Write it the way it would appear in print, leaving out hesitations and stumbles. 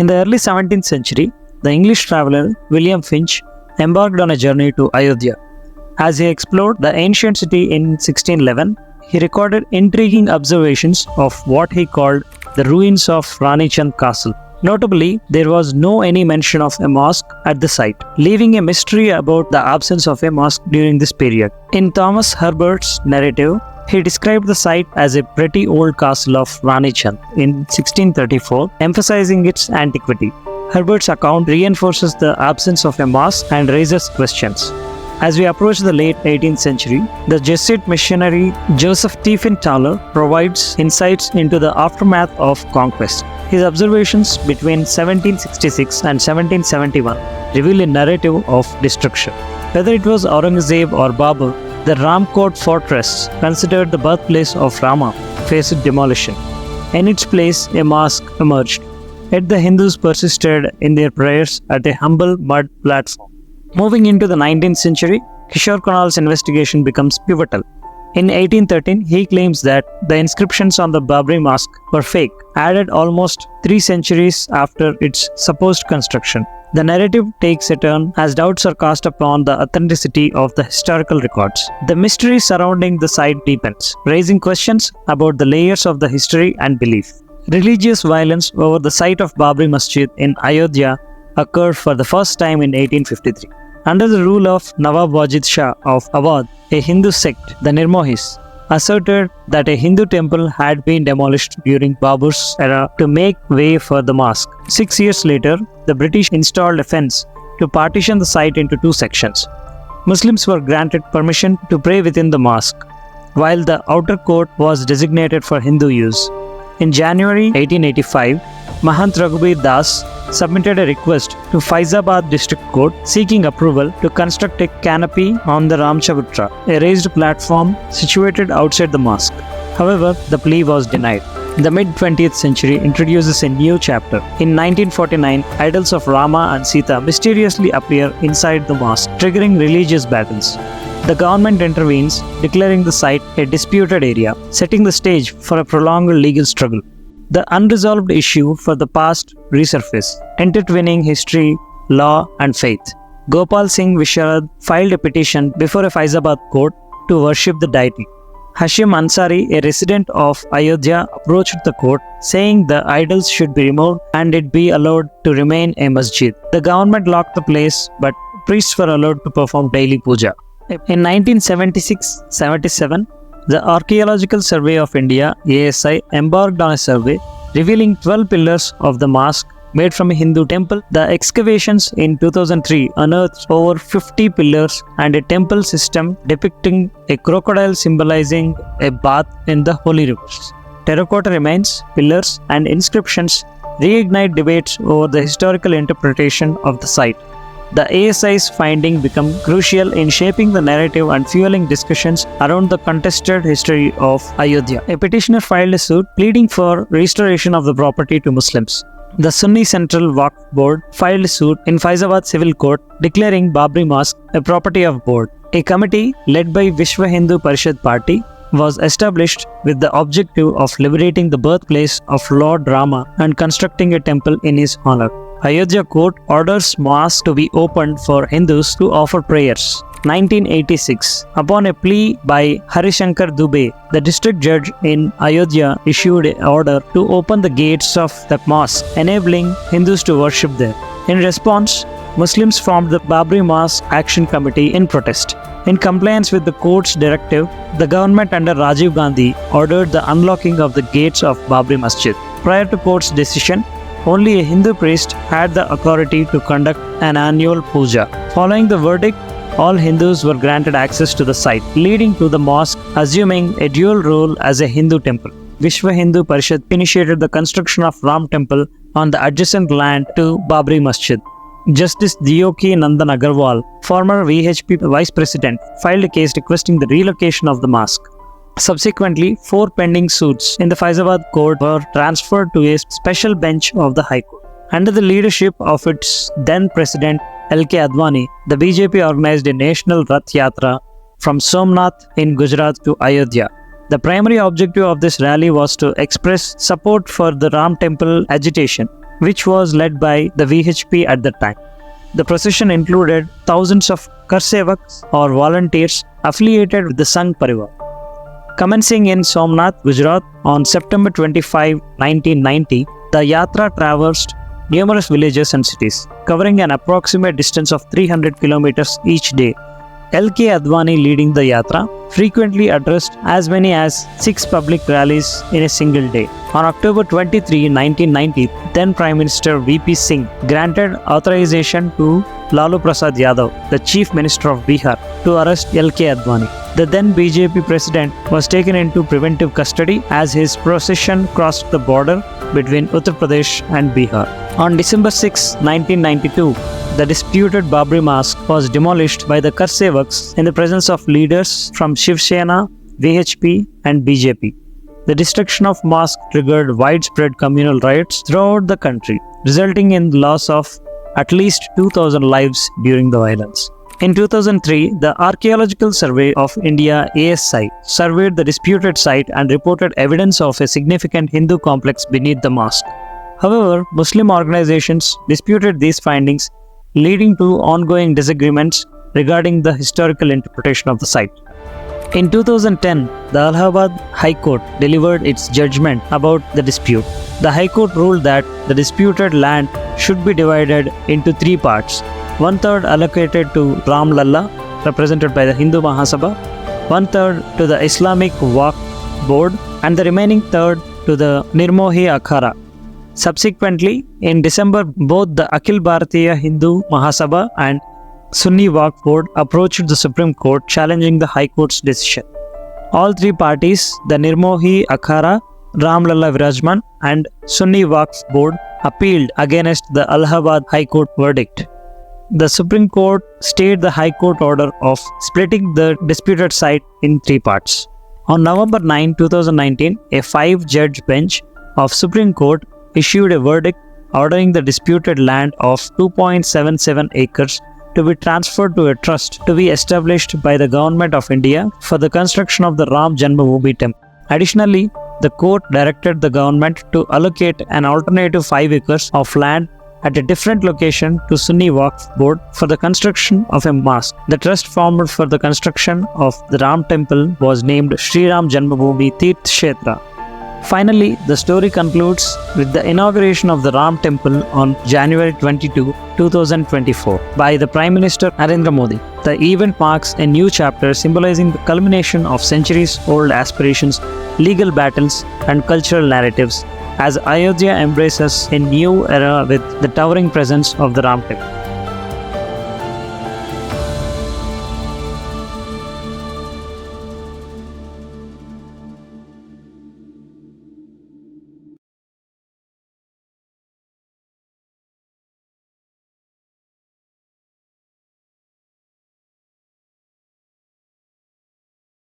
In the early 17th century, the English traveler William Finch embarked on a journey to Ayodhya. As he explored the ancient city in 1611, he recorded intriguing observations of what he called the ruins of Rani Chand Castle. Notably, there was no any mention of a mosque at the site, leaving a mystery about the absence of a mosque during this period. In Thomas Herbert's narrative, he described the site as a pretty old castle of Rani Chand in 1634, emphasizing its antiquity. Herbert's account reinforces the absence of a mosque and raises questions. As we approach the late 18th century, the Jesuit missionary Joseph Tiefenthaler provides insights into the aftermath of conquest. His observations between 1766 and 1771 reveal a narrative of destruction. Whether it was Aurangzeb or Babur, the Ramkot fortress, considered the birthplace of Rama, faced demolition. In its place, a mosque emerged. Yet the Hindus persisted in their prayers at a humble mud platform. Moving into the 19th century, Kishore Kunal's investigation becomes pivotal. In 1813, he claims that the inscriptions on the Babri Mosque were fake, added almost 3 centuries after its supposed construction. The narrative takes a turn as doubts are cast upon the authenticity of the historical records. The mystery surrounding the site deepens, raising questions about the layers of the history and belief. Religious violence over the site of Babri Masjid in Ayodhya occurred for the first time in 1853. Under the rule of Nawab Wajid Shah of Awadh, a Hindu sect, the Nirmohis, asserted that a Hindu temple had been demolished during Babur's era to make way for the mosque. 6 years later, the British installed a fence to partition the site into 2 sections. Muslims were granted permission to pray within the mosque, while the outer court was designated for Hindu use. In January 1885, Mahant Raghubir Das submitted a request to Faizabad District Court seeking approval to construct a canopy on the Ramchabutra, a raised platform situated outside the mosque. However, the plea was denied. The mid-20th century introduces a new chapter. In 1949, idols of Rama and Sita mysteriously appear inside the mosque, triggering religious battles. The government intervenes, declaring the site a disputed area, setting the stage for a prolonged legal struggle. The unresolved issue for the past resurface, intertwining history, law, and faith. Gopal Singh Visharad filed a petition before a Faizabad court to worship the deity. Hashim Ansari, a resident of Ayodhya, approached the court, saying the idols should be removed and it be allowed to remain a masjid. The government locked the place, but priests were allowed to perform daily puja. In 1976-77, the Archaeological Survey of India (ASI) embarked on a survey revealing 12 pillars of the mosque made from a Hindu temple. The excavations in 2003 unearthed over 50 pillars and a temple system depicting a crocodile symbolizing a bath in the holy rivers. Terracotta remains, pillars, and inscriptions reignite debates over the historical interpretation of the site. The ASI's findings become crucial in shaping the narrative and fueling discussions around the contested history of Ayodhya. A petitioner filed a suit pleading for restoration of the property to Muslims. The Sunni Central Waqf Board filed a suit in Faizabad Civil Court declaring Babri Mosque a property of board. A committee led by Vishwa Hindu Parishad Party was established with the objective of liberating the birthplace of Lord Rama and constructing a temple in his honor. Ayodhya Court orders mosque to be opened for Hindus to offer prayers. 1986. Upon a plea by Harishankar Dubey, the district judge in Ayodhya issued an order to open the gates of the mosque, enabling Hindus to worship there. In response, Muslims formed the Babri Mosque Action Committee in protest. In compliance with the court's directive, the government under Rajiv Gandhi ordered the unlocking of the gates of Babri Masjid. Prior to court's decision, only a Hindu priest had the authority to conduct an annual puja. Following the verdict, all Hindus were granted access to the site, leading to the mosque assuming a dual role as a Hindu temple. Vishwa Hindu Parishad initiated the construction of Ram Temple on the adjacent land to Babri Masjid. Justice Diyoki Nandan Agarwal, former VHP Vice President, filed a case requesting the relocation of the mosque. Subsequently, 4 pending suits in the Faizabad court were transferred to a special bench of the High Court. Under the leadership of its then President L.K. Advani, the BJP organized a national Rath Yatra from Somnath in Gujarat to Ayodhya. The primary objective of this rally was to express support for the Ram Temple agitation which was led by the VHP at the time. The procession included thousands of Karsevaks or volunteers affiliated with the Sangh Parivar. Commencing in Somnath, Gujarat on September 25, 1990, the Yatra traversed numerous villages and cities, covering an approximate distance of 300 kilometers each day. L.K. Advani leading the Yatra frequently addressed as many as 6 public rallies in a single day. On October 23, 1990, then Prime Minister V.P. Singh granted authorization to Lalu Prasad Yadav, the Chief Minister of Bihar, to arrest L.K. Advani. The then BJP president was taken into preventive custody as his procession crossed the border between Uttar Pradesh and Bihar. On December 6, 1992, the disputed Babri Mosque was demolished by the Karsevaks in the presence of leaders from Shiv Sena, VHP and BJP. The destruction of mosque triggered widespread communal riots throughout the country, resulting in the loss of at least 2,000 lives during the violence. In 2003, the Archaeological Survey of India ASI surveyed the disputed site and reported evidence of a significant Hindu complex beneath the mosque. However, Muslim organizations disputed these findings, leading to ongoing disagreements regarding the historical interpretation of the site. In 2010, the Allahabad High Court delivered its judgment about the dispute. The High Court ruled that the disputed land should be divided into 3 parts. 1/3 allocated to Ram Lalla, represented by the Hindu Mahasabha, 1/3 to the Islamic Waqf Board, and the remaining third to the Nirmohi Akhara. Subsequently, in December, both the Akhil Bharatiya Hindu Mahasabha and Sunni Waqf Board approached the Supreme Court challenging the High Court's decision. All 3 parties, the Nirmohi Akhara, Ram Lalla Virajman and Sunni Waqf Board, appealed against the Allahabad High Court verdict. The Supreme Court stayed the High Court order of splitting the disputed site in 3 parts. On November 9, 2019, a 5-judge bench of Supreme Court issued a verdict ordering the disputed land of 2.77 acres to be transferred to a trust to be established by the Government of India for the construction of the Ram Janmabhoomi temple. Additionally, the court directed the government to allocate an alternative 5 acres of land at a different location to Sunni Waqf Board for the construction of a mosque. The trust formed for the construction of the Ram temple was named Sri Ram Janmabhoomi Tirth Kshetra. Finally, the story concludes with the inauguration of the Ram temple on January 22, 2024 by the Prime Minister Narendra Modi. The event marks a new chapter symbolizing the culmination of centuries-old aspirations, legal battles, and cultural narratives as Ayodhya embraces a new era with the towering presence of the Ram temple.